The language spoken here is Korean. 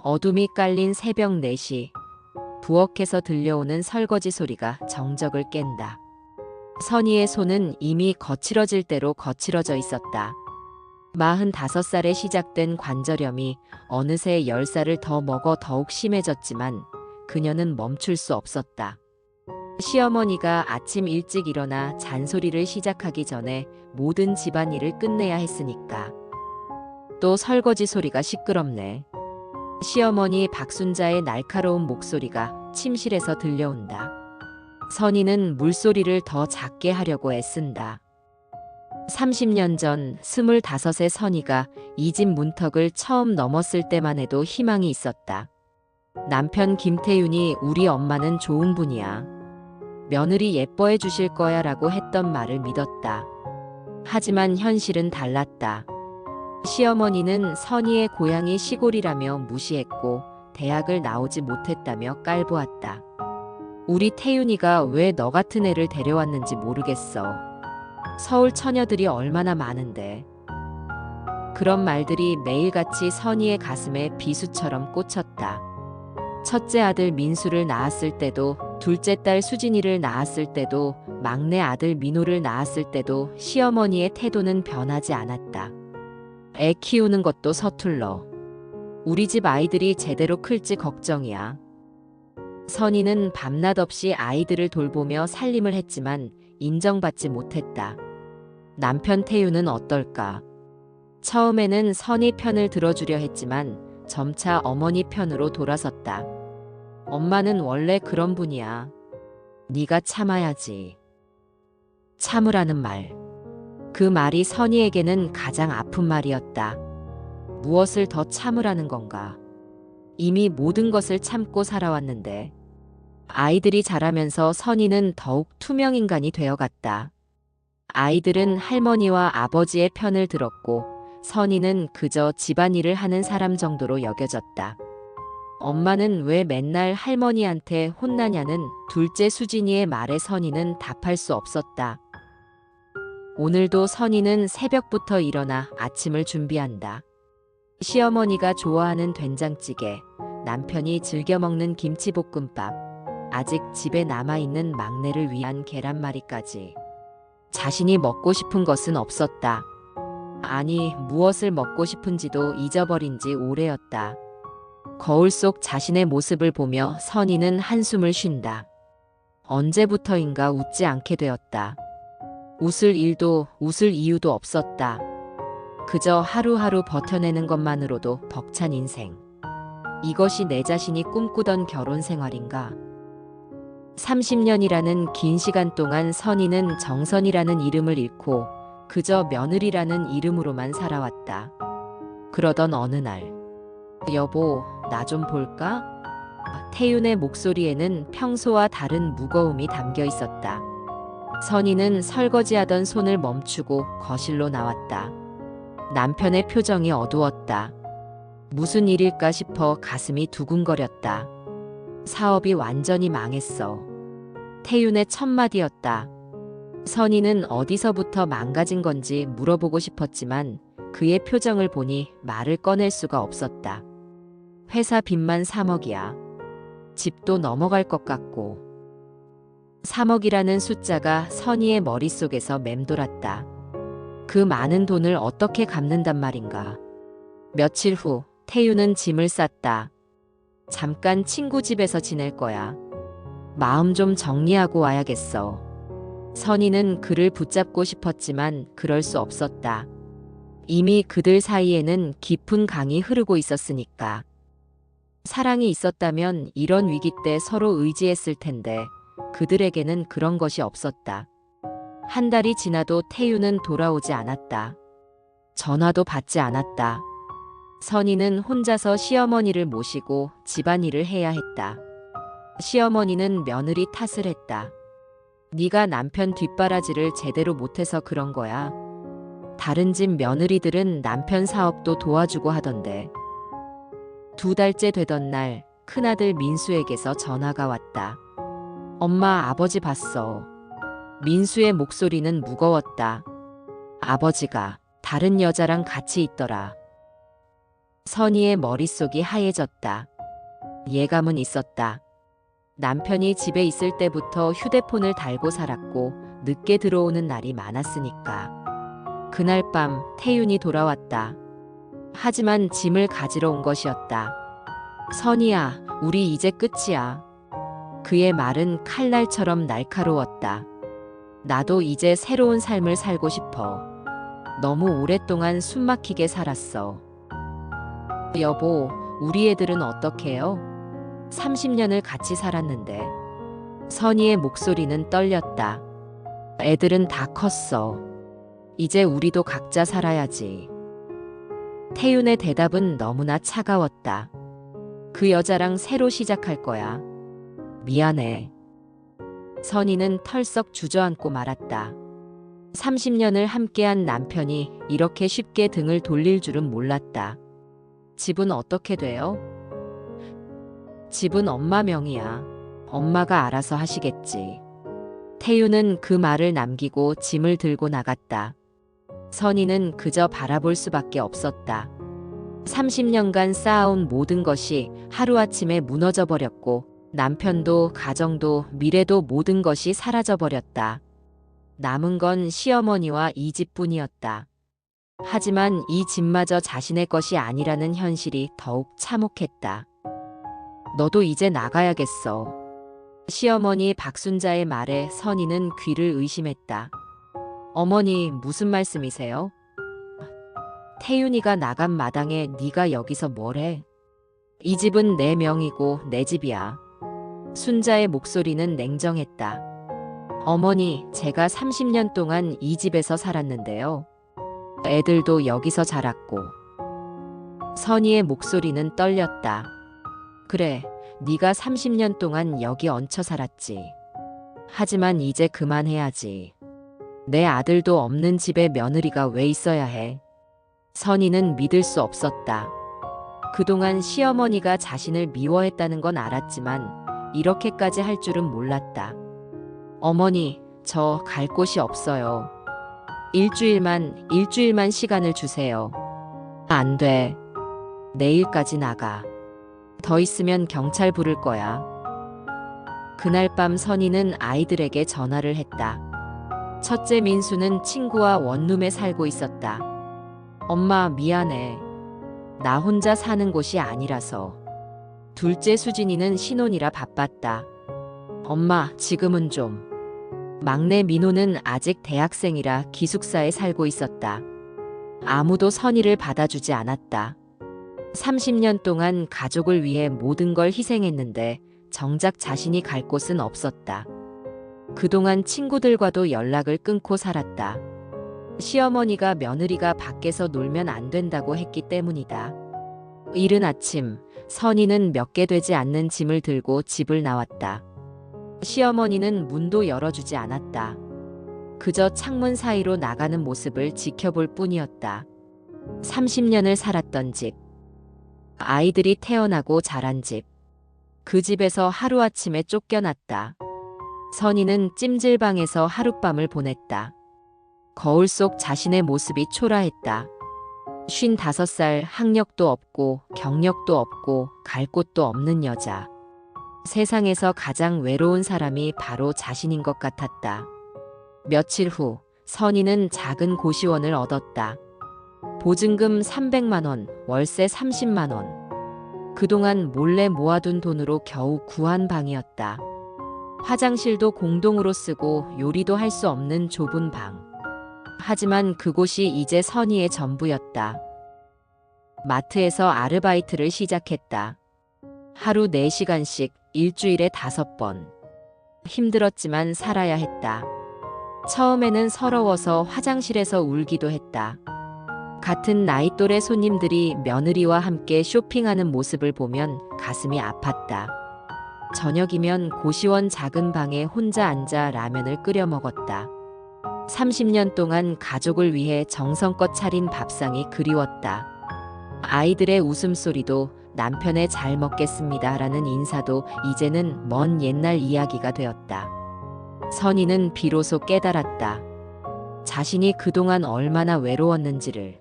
어둠이 깔린 새벽 4시, 부엌에서 들려오는 설거지 소리가 정적을 깬다. 선희의 손은 이미 거칠어질 대로 거칠어져 있었다. 45살에 시작된 관절염이 어느새 10살을 더 먹어 더욱 심해졌지만 그녀는 멈출 수 없었다. 시어머니가 아침 일찍 일어나 잔소리를 시작하기 전에 모든 집안일을 끝내야 했으니까. 또 설거지 소리가 시끄럽네. 시어머니 박순자의 날카로운 목소리가 침실에서 들려온다. 선희는 물소리를 더 작게 하려고 애쓴다. 30년 전 25의 선희가 이 집 문턱을 처음 넘었을 때만 해도 희망이 있었다. 남편 김태윤이 우리 엄마는 좋은 분이야. 며느리 예뻐해 주실 거야 라고 했던 말을 믿었다. 하지만 현실은 달랐다. 시어머니는 선희의 고향이 시골이라며 무시했고 대학을 나오지 못했다며 깔보았다. 우리 태윤이가 왜 너 같은 애를 데려왔는지 모르겠어. 서울 처녀들이 얼마나 많은데. 그런 말들이 매일같이 선희의 가슴에 비수처럼 꽂혔다. 첫째 아들 민수를 낳았을 때도, 둘째 딸 수진이를 낳았을 때도, 막내 아들 민호를 낳았을 때도 시어머니의 태도는 변하지 않았다. 애 키우는 것도 서툴러. 우리 집 아이들이 제대로 클지 걱정이야. 선희는 밤낮 없이 아이들을 돌보며 살림을 했지만 인정받지 못했다. 남편 태윤은 어떨까? 처음에는 선희 편을 들어주려 했지만 점차 어머니 편으로 돌아섰다. 엄마는 원래 그런 분이야. 네가 참아야지. 참으라는 말. 그 말이 선희에게는 가장 아픈 말이었다. 무엇을 더 참으라는 건가? 이미 모든 것을 참고 살아왔는데. 아이들이 자라면서 선희는 더욱 투명인간이 되어갔다. 아이들은 할머니와 아버지의 편을 들었고 선희는 그저 집안일을 하는 사람 정도로 여겨졌다. 엄마는 왜 맨날 할머니한테 혼나냐는 둘째 수진이의 말에 선희는 답할 수 없었다. 오늘도 선희는 새벽부터 일어나 아침을 준비한다. 시어머니가 좋아하는 된장찌개, 남편이 즐겨 먹는 김치볶음밥, 아직 집에 남아있는 막내를 위한 계란말이까지. 자신이 먹고 싶은 것은 없었다. 아니, 무엇을 먹고 싶은지도 잊어버린 지 오래였다. 거울 속 자신의 모습을 보며 선희는 한숨을 쉰다. 언제부터인가 웃지 않게 되었다. 웃을 일도 웃을 이유도 없었다. 그저 하루하루 버텨내는 것만으로도 벅찬 인생. 이것이 내 자신이 꿈꾸던 결혼 생활인가? 30년이라는 긴 시간 동안 선희는 정선이라는 이름을 잃고 그저 며느리라는 이름으로만 살아왔다. 그러던 어느 날, 여보, 나 좀 볼까? 태윤의 목소리에는 평소와 다른 무거움이 담겨 있었다. 선희는 설거지하던 손을 멈추고 거실로 나왔다. 남편의 표정이 어두웠다. 무슨 일일까 싶어 가슴이 두근거렸다. 사업이 완전히 망했어. 태윤의 첫마디였다. 선희는 어디서부터 망가진 건지 물어보고 싶었지만 그의 표정을 보니 말을 꺼낼 수가 없었다. 회사 빚만 3억이야. 집도 넘어갈 것 같고. 3억이라는 숫자가 선희의 머릿속에서 맴돌았다. 그 많은 돈을 어떻게 갚는단 말인가. 며칠 후 태윤은 짐을 쌌다. 잠깐 친구 집에서 지낼 거야. 마음 좀 정리하고 와야겠어. 선희는 그를 붙잡고 싶었지만 그럴 수 없었다. 이미 그들 사이에는 깊은 강이 흐르고 있었으니까. 사랑이 있었다면 이런 위기 때 서로 의지했을 텐데 그들에게는 그런 것이 없었다. 한 달이 지나도 태윤은 돌아오지 않았다. 전화도 받지 않았다. 선희는 혼자서 시어머니를 모시고 집안일을 해야 했다. 시어머니는 며느리 탓을 했다. 네가 남편 뒷바라지를 제대로 못해서 그런 거야. 다른 집 며느리들은 남편 사업도 도와주고 하던데. 2달째 되던 날 큰아들 민수에게서 전화가 왔다. 엄마, 아버지 봤어. 민수의 목소리는 무거웠다. 아버지가 다른 여자랑 같이 있더라. 선희의 머릿속이 하얘졌다. 예감은 있었다. 남편이 집에 있을 때부터 휴대폰을 달고 살았고 늦게 들어오는 날이 많았으니까. 그날 밤 태윤이 돌아왔다. 하지만 짐을 가지러 온 것이었다. 선희야, 우리 이제 끝이야. 그의 말은 칼날처럼 날카로웠다. 나도 이제 새로운 삶을 살고 싶어. 너무 오랫동안 숨막히게 살았어. 여보, 우리 애들은 어떡해요? 30년을 같이 살았는데. 선희의 목소리는 떨렸다. 애들은 다 컸어. 이제 우리도 각자 살아야지. 태윤의 대답은 너무나 차가웠다. 그 여자랑 새로 시작할 거야. 미안해. 선희는 털썩 주저앉고 말았다. 30년을 함께한 남편이 이렇게 쉽게 등을 돌릴 줄은 몰랐다. 집은 어떻게 돼요? 집은 엄마 명의야. 엄마가 알아서 하시겠지. 태윤은 그 말을 남기고 짐을 들고 나갔다. 선희는 그저 바라볼 수밖에 없었다. 30년간 쌓아온 모든 것이 하루아침에 무너져 버렸고 남편도 가정도 미래도 모든 것이 사라져 버렸다. 남은 건 시어머니와 이 집뿐이었다. 하지만 이 집마저 자신의 것이 아니라는 현실이 더욱 참혹했다. 너도 이제 나가야겠어. 시어머니 박순자의 말에 선희는 귀를 의심했다. 어머니, 무슨 말씀이세요? 태윤이가 나간 마당에 네가 여기서 뭘 해? 이 집은 내 명이고 내 집이야. 순자의 목소리는 냉정했다. 어머니, 제가 30년 동안 이 집에서 살았는데요. 애들도 여기서 자랐고. 선희의 목소리는 떨렸다. 그래, 네가 30년 동안 여기 얹혀 살았지. 하지만 이제 그만해야지. 내 아들도 없는 집에 며느리가 왜 있어야 해? 선희는 믿을 수 없었다. 그동안 시어머니가 자신을 미워했다는 건 알았지만 이렇게까지 할 줄은 몰랐다. 어머니, 저 갈 곳이 없어요. 일주일만 시간을 주세요. 안 돼. 내일까지 나가. 더 있으면 경찰 부를 거야. 그날 밤 선희는 아이들에게 전화를 했다. 첫째 민수는 친구와 원룸에 살고 있었다. 엄마, 미안해. 나 혼자 사는 곳이 아니라서. 둘째 수진이는 신혼이라 바빴다. 엄마, 지금은 좀. 막내 민호는 아직 대학생이라 기숙사에 살고 있었다. 아무도 선희를 받아주지 않았다. 30년 동안 가족을 위해 모든 걸 희생했는데 정작 자신이 갈 곳은 없었다. 그동안 친구들과도 연락을 끊고 살았다. 시어머니가 며느리가 밖에서 놀면 안 된다고 했기 때문이다. 이른 아침, 선희는 몇 개 되지 않는 짐을 들고 집을 나왔다. 시어머니는 문도 열어주지 않았다. 그저 창문 사이로 나가는 모습을 지켜볼 뿐이었다. 30년을 살았던 집. 아이들이 태어나고 자란 집. 그 집에서 하루아침에 쫓겨났다. 선희는 찜질방에서 하룻밤을 보냈다. 거울 속 자신의 모습이 초라했다. 55살, 학력도 없고 경력도 없고 갈 곳도 없는 여자. 세상에서 가장 외로운 사람이 바로 자신인 것 같았다. 며칠 후 선희는 작은 고시원을 얻었다. 보증금 300만 원, 월세 30만 원. 그동안 몰래 모아둔 돈으로 겨우 구한 방이었다. 화장실도 공동으로 쓰고 요리도 할 수 없는 좁은 방. 하지만 그곳이 이제 선희의 전부였다. 마트에서 아르바이트를 시작했다. 하루 4시간씩 일주일에 5번. 힘들었지만 살아야 했다. 처음에는 서러워서 화장실에서 울기도 했다. 같은 나이 또래 손님들이 며느리와 함께 쇼핑하는 모습을 보면 가슴이 아팠다. 저녁이면 고시원 작은 방에 혼자 앉아 라면을 끓여 먹었다. 30년 동안 가족을 위해 정성껏 차린 밥상이 그리웠다. 아이들의 웃음소리도 남편의 잘 먹겠습니다라는 인사도 이제는 먼 옛날 이야기가 되었다. 선희는 비로소 깨달았다. 자신이 그동안 얼마나 외로웠는지를.